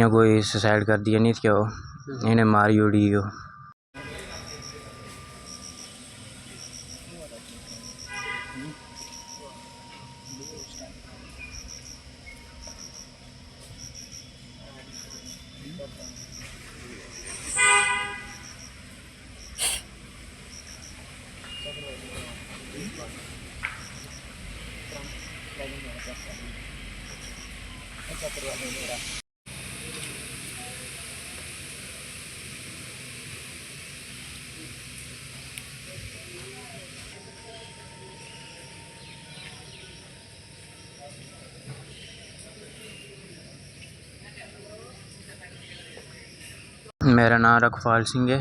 इयां कोई सुसाइड कर दिया नहीं थियो, इन्हें मारी उड़ी हो। मेरा नाम रखपाल सिंह है,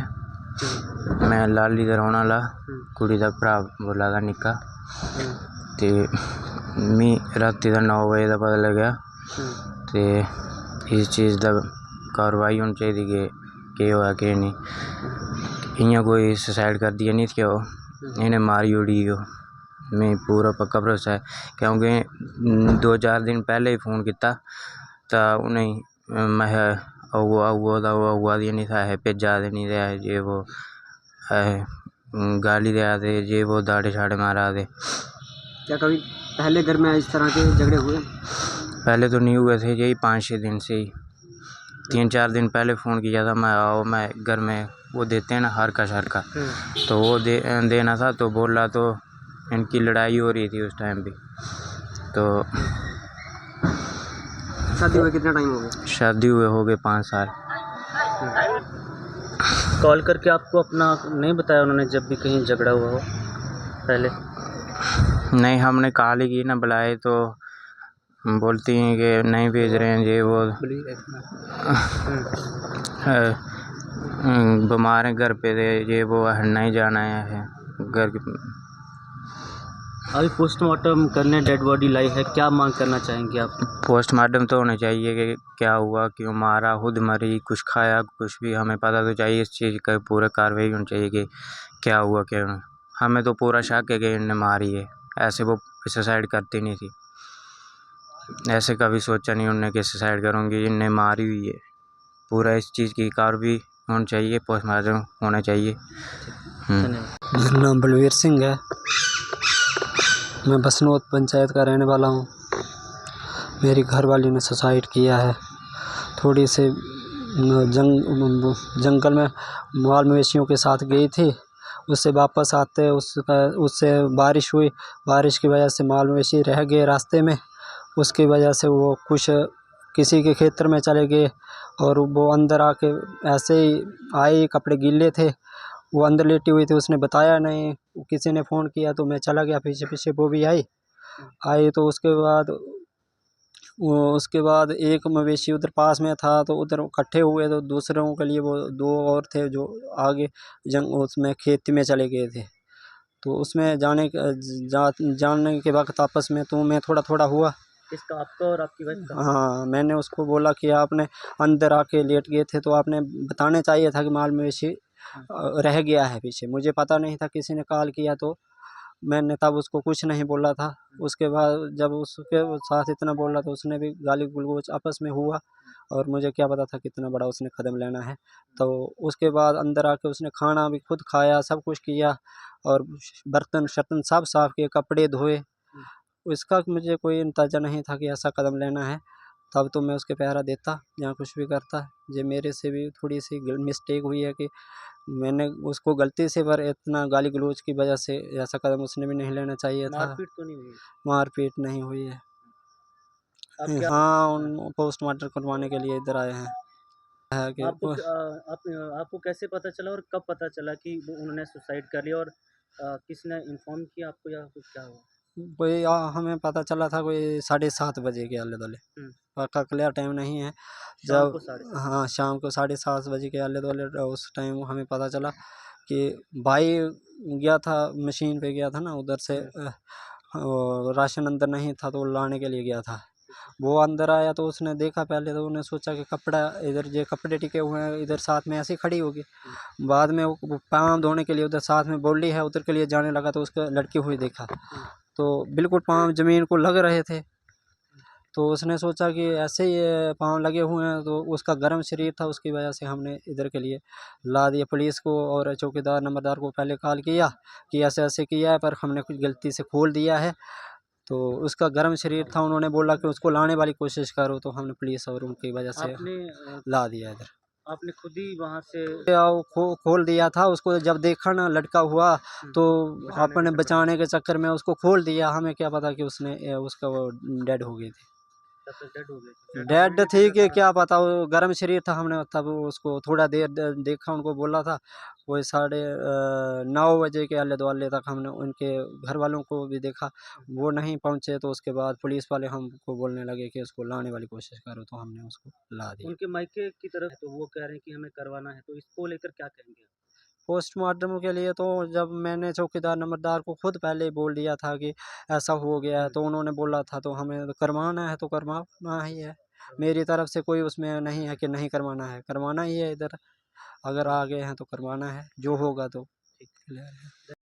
मैं लाली दा रौह्ने आह्ला, कुड़ी दा भ्रा बोला दा निक्का। ते मी राती दा 9 बजे दा पता लग्गेआ ते इस चीज़ दा कारवाई होनी चाहिदी कि केह् होया केह् नेईं। इयां कोई सुसाइड कर दिया नहीं थियो, इन्हें मारी उड़ी हो। मैं पूरा पक्का भरोसा है क्योंकि 2-4 दिन पहले ही फ़ोन किया तो उन्हें मैं हुआ दिया नहीं था, भेजा दे नहीं थे, ये वो गाली दे थे, ये वो दाड़े शाड़े मारा दे। क्या कभी पहले घर में इस तरह के झगड़े हुए? पहले तो नहीं हुए थे, यही 5-6 दिन से ही। 3-4 दिन पहले फ़ोन किया था, मैं आओ, मैं घर में वो देते हैं ना हरका शरका, तो वो देना था, तो बोला तो इनकी लड़ाई हो रही थी उस टाइम भी। तो शादी हुए कितना टाइम हो गया? शादी हुए हो गए 5 साल। कॉल करके आपको अपना नहीं बताया उन्होंने जब भी कहीं झगड़ा हुआ हो पहले? नहीं, हमने कॉल ही की ना, बुलाए तो बोलती हैं कि नहीं भेज रहे हैं, ये वो बीमार हैं घर पे, ये वो नहीं जाना है घर। अभी पोस्टमार्टम करने डेड बॉडी लाई है, क्या मांग करना चाहेंगे आप? पोस्टमार्टम तो होना चाहिए कि क्या हुआ, क्यों मारा, खुद मरी, कुछ खाया, कुछ भी हमें पता तो चाहिए। इस चीज़ का पूरा कार्रवाई होनी चाहिए कि क्या हुआ क्या नहीं। हमें तो पूरा शक है कि इन्हें मारी है, ऐसे वो सुसाइड करती नहीं थी, ऐसे कभी सोचा नहीं उन्होंने कि सुसाइड करूँगी, इन्हें मारी हुई है। पूरा इस चीज़ की कार्रवाई होनी चाहिए, पोस्टमार्टम होना चाहिए। मेरा नाम बलवीर सिंह है, मैं बसनोत पंचायत का रहने वाला हूँ। मेरी घरवाली ने सुसाइड किया है। थोड़ी से जंगल में माल मवेशियों के साथ गई थी, उससे वापस आते उससे बारिश हुई, बारिश की वजह से माल मवेशी रह गए रास्ते में। उसकी वजह से वो कुछ किसी के खेतर में चले गए और वो अंदर आके ऐसे ही आई, कपड़े गीले थे, वो अंदर लेटी हुई थी, उसने बताया नहीं। किसी ने फ़ोन किया तो मैं चला गया पीछे पीछे, वो भी आई तो उसके बाद एक मवेशी उधर पास में था, तो उधर इकट्ठे हुए, तो दूसरों के लिए वो 2 और थे जो आगे उसमें खेत में चले गए थे। तो उसमें जाने के वक्त आपस में तो मैं थोड़ा हुआ। किसका, आपका और आपकी वाइफ का? हाँ, मैंने उसको बोला कि आपने अंदर आके लेट गए थे तो आपने बताने चाहिए था कि माल मवेशी रह गया है पीछे। मुझे पता नहीं था, किसी ने कॉल किया तो मैंने तब उसको कुछ नहीं बोला था। उसके बाद जब उसके साथ इतना बोला तो उसने भी गाली गलौज आपस में हुआ, और मुझे क्या पता था कितना बड़ा उसने कदम लेना है। तो उसके बाद अंदर आके उसने खाना भी खुद खाया, सब कुछ किया, और बर्तन शर्तन सब साफ़ किए, कपड़े धोए। इसका मुझे कोई अंदाज़ा नहीं था कि ऐसा कदम लेना है। तब तो मैं उसके पहरा देता या कुछ भी करता। ये मेरे से भी थोड़ी सी मिस्टेक हुई है कि मैंने उसको गलती से, पर इतना गाली गलौज की वजह से ऐसा कदम उसने भी नहीं लेना चाहिए था। मारपीट तो नहीं हुई? मारपीट नहीं हुई है। आप क्या हाँ, उन पोस्टमार्टम करवाने के लिए इधर आए हैं। कि आपको कैसे पता चला और कब पता चला कि वो उन्होंने सुसाइड कर लिया, और किसने इन्फॉर्म किया आपको, या कुछ क्या हुआ? कोई हमें पता चला था कोई 7:30 बजे के आले दुआले, पक्का क्लियर टाइम नहीं है। शाम जब को 7:30? हाँ, शाम को 7:30 बजे के आले दुआले उस टाइम हमें पता चला कि भाई गया था, मशीन पे गया था ना, उधर से राशन अंदर नहीं था तो लाने के लिए गया था। वो अंदर आया तो उसने देखा, पहले तो उन्हें सोचा कि कपड़ा इधर, ये कपड़े टिके हुए हैं इधर साथ में, ऐसे ही खड़ी होगी। बाद में वो पाँव धोने के लिए उधर साथ में बोली है, उधर के लिए जाने लगा तो उसका लड़की हुई देखा, तो बिल्कुल पाँव ज़मीन को लग रहे थे। तो उसने सोचा कि ऐसे ही ये पाँव लगे हुए हैं, तो उसका गर्म शरीर था, उसकी वजह से हमने इधर के लिए ला दिया पुलिस को और चौकीदार नंबरदार को पहले कॉल किया कि ऐसे ऐसे किया है, पर हमने कुछ गलती से खोल दिया है। तो उसका गर्म शरीर था, उन्होंने बोला कि उसको लाने वाली कोशिश करो, तो हमने पुलिस और उनकी वजह से आपने ला दिया इधर। आपने खुद ही वहाँ से खोल दिया था उसको, जब देखा ना लटका हुआ तो अपने बचाने के चक्कर में उसको खोल दिया। हमें क्या पता कि उसने उसका वो डेड हो गई थी। तब तक डेड हो गए थे। डेड थी कि क्या पता, वो गर्म शरीर था। हमने तब उसको थोड़ा देर देखा, उनको बोला था। वही 9:30 के आले दुआले तक हमने उनके घर वालों को भी देखा, वो नहीं पहुँचे। तो उसके बाद पुलिस वाले हमको बोलने लगे कि उसको लाने वाली कोशिश करो, तो हमने उसको ला दिया। उनके मायके की तरफ तो वो कह रहे हैं कि हमें करवाना है, तो इसको लेकर क्या कहेंगे? पोस्टमार्टम के लिए तो जब मैंने चौकीदार नंबरदार को खुद पहले ही बोल दिया था कि ऐसा हो गया है, तो उन्होंने बोला था तो हमें तो करवाना है, तो करवाना ही है। मेरी तरफ से कोई उसमें नहीं है कि नहीं करवाना है, करवाना ही है इधर। अगर आ गए हैं तो करवाना है, जो होगा तो।